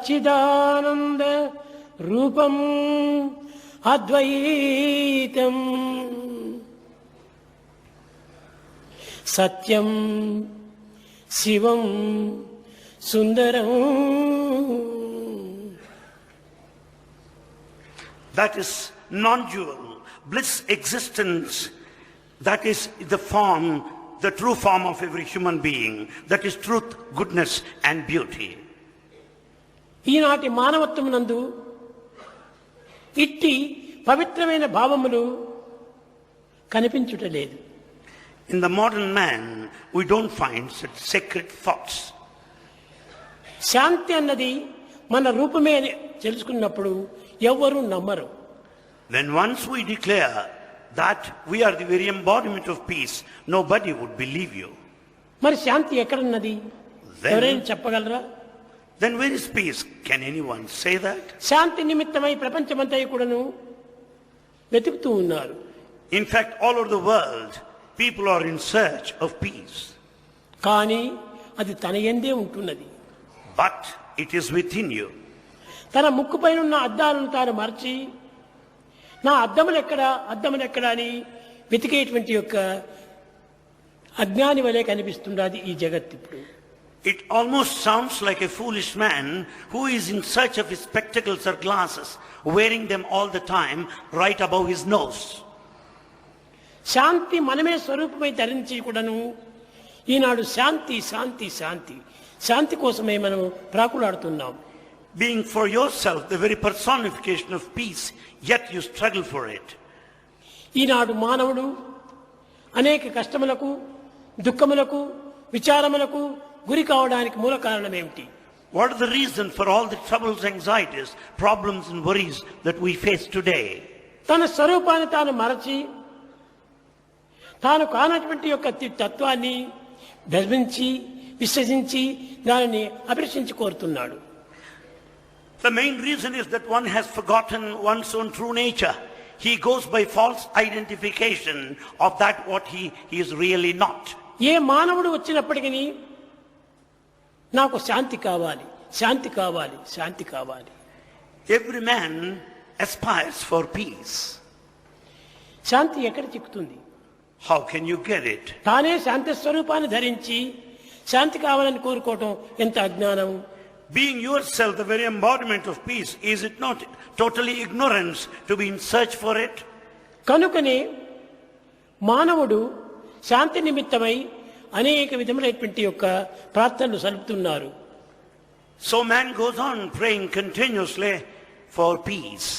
సచ్చిదానంద రూపం అద్వైతం సత్యం శివం సుందరం. That is non-dual bliss existence. That is the form, the true form of every human being. That is truth, goodness and beauty. ఈనాటి మానవత్వమునందు ఇట్టి పవిత్రమైన భావములు కనిపించుటలేదు. In the modern man, we don't find such sacred thoughts. శాంతి అన్నది మన రూపమే అని తెలుసుకున్నప్పుడు ఎవ్వరూ నమ్మరు. Then once we declare that we are the very embodiment of peace, nobody would believe you. మరి శాంతి ఎక్కడున్నది? ఎవరైనా చెప్పగలరా? Then where is peace? Can anyone say that? శాంతి నిమిత్తమై ప్రపంచమంతా కూడాను వెతుకుతూ ఉన్నారు. In fact, all over the world, people are in search of peace. కానీ అది తన యందే ఉంటున్నది. But it is within you. తన ముక్కుపైన ఉన్న అద్దాలను తాను మర్చి నా అద్దములెక్కడా అని వెతికేటువంటి యొక్క అజ్ఞాని వలె కనిపిస్తున్నది ఈ జగత్ ఇప్పుడు. It almost sounds like a foolish man who is in search of his spectacles or glasses, wearing them all the time right above his nose. శాంతి మనమే స్వరూపమై ధరించి కూడాను ఈనాడు శాంతి శాంతి శాంతి శాంతి కోసమే మనం ప్రాకులాడుతున్నాం. Being for yourself the very personification of peace, yet you struggle for it. ఈనాడు మానవుడు అనేక కష్టములకు దుఃఖములకు విచారములకు గురి కావడానికి మూల కారణం ఏమిటి? What is the reason for all the troubles, anxieties, problems and worries that we face today? తన స్వరూపాన్ని తాను మరచి తాను కానటువంటి యొక్క తత్వాన్ని భ్రమించి విశ్వసించి దానిని అభిలషించి కోరుతున్నాడు. The main reason is that one has forgotten one's own true nature. He goes by false identification of that what he is really not. ఏ మానవుడు వచ్చినప్పటికీ నాకు శాంతి కావాలి, శాంతి కావాలి, శాంతి కావాలి. Every man aspires for peace. శాంతి ఎక్కడ చిక్కుతుంది? How can you get it? తానే శాంతి స్వరూపాన్ని ధరించి శాంతి కావాలని కోరుకోవటం ఎంత అజ్ఞానం. Being yourself the very embodiment of peace, is it not totally ignorance to be in search for it? కనుకనే మానవుడు శాంతి నిమిత్తమై అనేక విధములైనటువంటి యొక్క ప్రార్థనలు సలుపుతున్నారు. So man goes on praying continuously for peace.